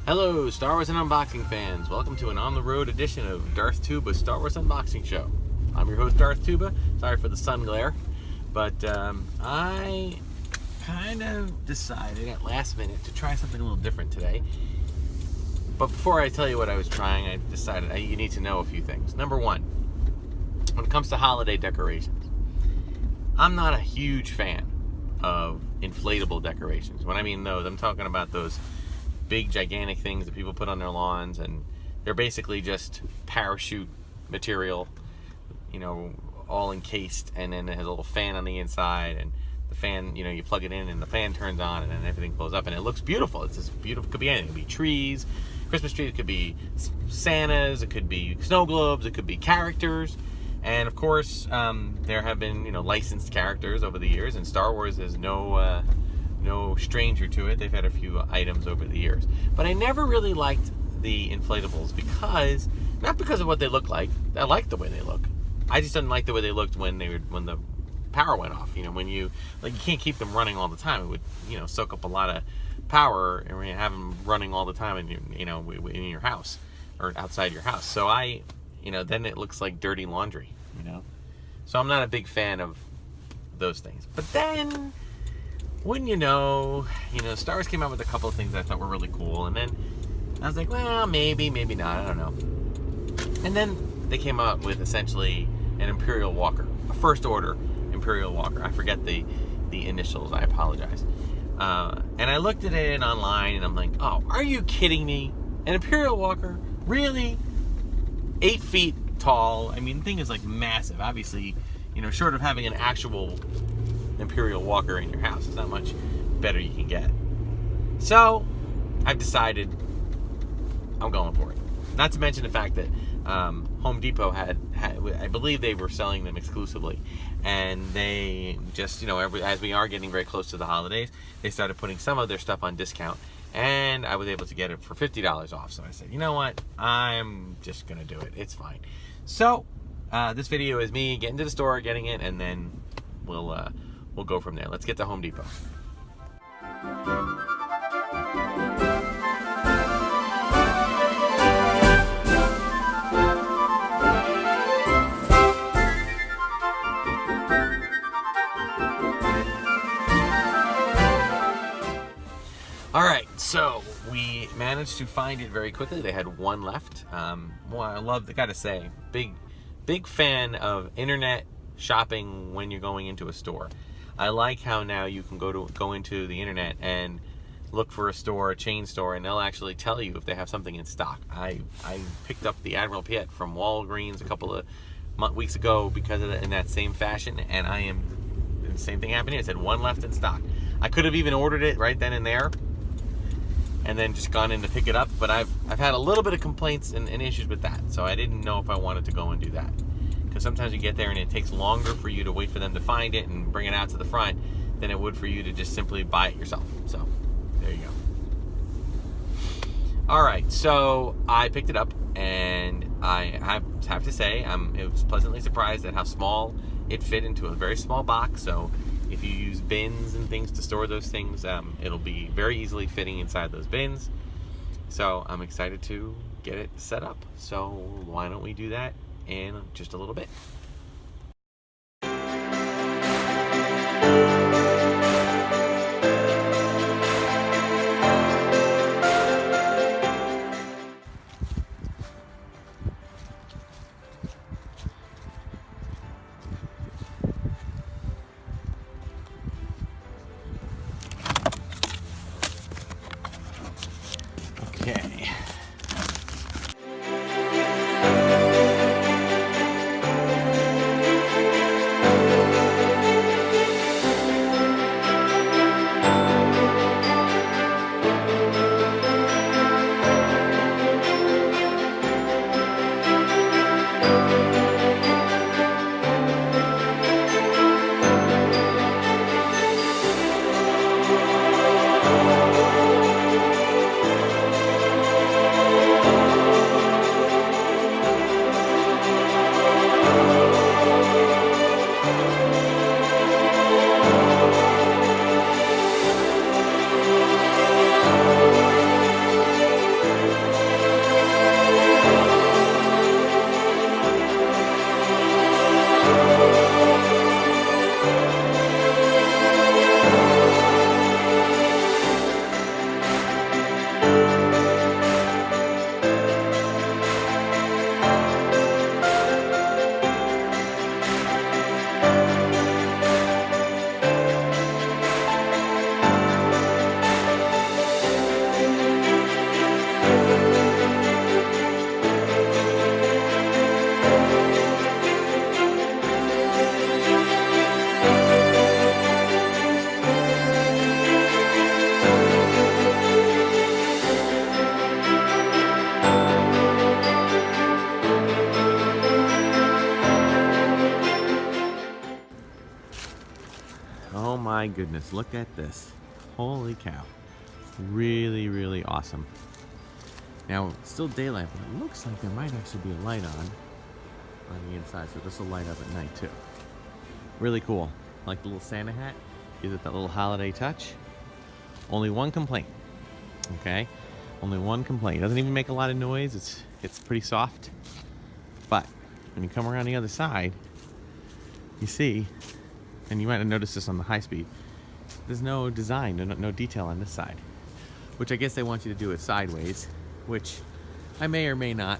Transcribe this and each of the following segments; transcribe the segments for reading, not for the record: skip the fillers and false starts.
Hello, Star Wars and Unboxing fans. Welcome to an on-the-road edition of Darth Tuba Star Wars Unboxing Show. I'm your host, Darth Tuba. Sorry for the sun glare, but I kind of decided at last minute to try something a little different today. But before I tell you what I was trying, I decided you need to know a few things. Number one, when it comes to holiday decorations, I'm not a huge fan of inflatable decorations. When I mean those, I'm talking about those big gigantic things that people put on their lawns, and they're basically just parachute material, all encased, and then it has a little fan on the inside, and the fan, you plug it in and the fan turns on and then everything blows up and it looks beautiful. It's just beautiful. It could be anything. It could be trees, Christmas trees, it could be Santas, it could be snow globes, it could be characters. And of course, there have been, licensed characters over the years, and Star Wars is no stranger to it. They've had a few items over the years. But I never really liked the inflatables not because of what they look like. I like the way they look. I just didn't like the way they looked when the power went off. When you can't keep them running all the time. It would, soak up a lot of power, and you have them running all the time in your house or outside your house. So then it looks like dirty laundry, So I'm not a big fan of those things. But then, wouldn't you know, Star Wars came out with a couple of things that I thought were really cool, and then I was like, well, maybe not, I don't know. And then they came out with essentially an Imperial Walker, a First Order Imperial Walker. I forget the initials, I apologize. And I looked at it online, and I'm like, oh, are you kidding me? An Imperial Walker? Really? 8 feet tall. I mean, the thing is massive. Obviously, short of having an actual Imperial Walker in your house, it's not much better you can get. So I've decided I'm going for it. Not to mention the fact that Home Depot had I believe they were selling them exclusively, and they just as we are getting very close to the holidays, they started putting some of their stuff on discount, and I was able to get it for $50 off. So I said, you know what, I'm just gonna do it. It's fine. So this video is me getting to the store, getting it, and then we'll go from there. Let's get to Home Depot. All right, so we managed to find it very quickly. They had one left. I gotta say, big fan of internet shopping when you're going into a store. I like how now you can go into the internet and look for a chain store, and they'll actually tell you if they have something in stock. I picked up the Admiral Piet from Walgreens a couple of weeks ago because of in that same fashion, and the same thing happened here. It said one left in stock. I could have even ordered it right then and there, and then just gone in to pick it up, but I've had a little bit of complaints and issues with that, so I didn't know if I wanted to go and do that. Because sometimes you get there and it takes longer for you to wait for them to find it and bring it out to the front than it would for you to just simply buy it yourself. So, there you go. Alright, so I picked it up, and I have to say, I was pleasantly surprised at how small it fit into a very small box. So if you use bins and things to store those things, it'll be very easily fitting inside those bins. So I'm excited to get it set up. So why don't we do that in just a little bit. Okay. Oh my goodness, look at this. Holy cow. Really, really awesome. Now, it's still daylight, but it looks like there might actually be a light on the inside, so this will light up at night too. Really cool. Like the little Santa hat, gives it that little holiday touch. Only one complaint, okay? Only one complaint. It doesn't even make a lot of noise. It's pretty soft. But when you come around the other side, you see, and you might have noticed this on the high speed, there's no design, no detail on this side, which I guess they want you to do it sideways, which I may or may not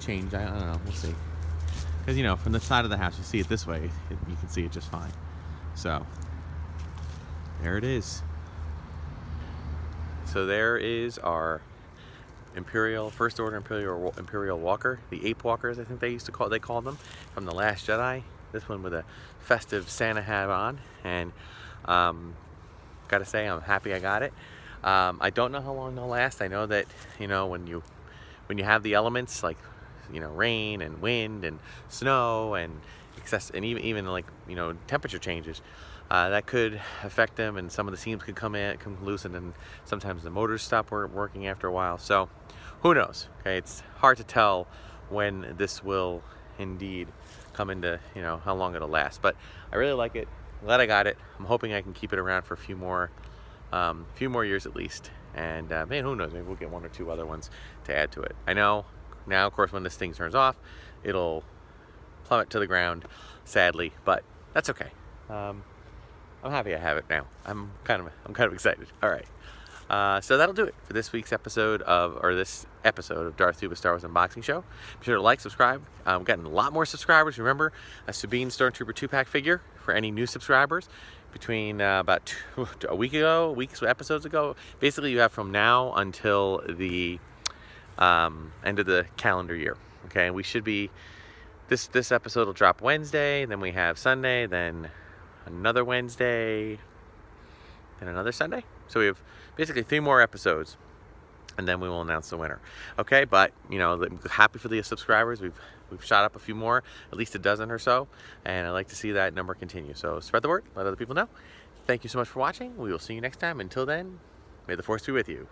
change. I don't know. We'll see. Because, you know, from the side of the house, you see it this way, you can see it just fine. So, there it is. So there is our First Order Imperial Walker, the Ape Walkers, I think they called them, from The Last Jedi. This one with a festive Santa hat on, and gotta say, I'm happy I got it. I don't know how long they'll last. I know that, you know, when you have the elements like, you know, rain and wind and snow and even like, you know, temperature changes, that could affect them, and some of the seams could come loose, and then sometimes the motors stop working after a while. So who knows? Okay, it's hard to tell when this will indeed come into, you know, how long it'll last. But I really like it. I'm glad I got it. I'm hoping I can keep it around for a few more years at least. And man, who knows? Maybe we'll get one or two other ones to add to it. I know now, of course, when this thing turns off, it'll plummet to the ground, sadly, but that's okay. I'm happy I have it now. I'm kind of excited. All right. So that'll do it for this episode of Darth Tuba Star Wars Unboxing Show. Be sure to like, subscribe. We've gotten a lot more subscribers. Remember, a Sabine Stormtrooper 2-pack figure for any new subscribers between about episodes ago. Basically, you have from now until the end of the calendar year. Okay, we should be. This episode will drop Wednesday. Then we have Sunday. Then another Wednesday. Then another Sunday. So we have basically 3 more episodes, and then we will announce the winner. Okay, but you know, I'm happy for the subscribers. We've shot up a few more, at least a dozen or so, and I'd like to see that number continue. So spread the word, let other people know. Thank you so much for watching. We will see you next time. Until then, may the Force be with you.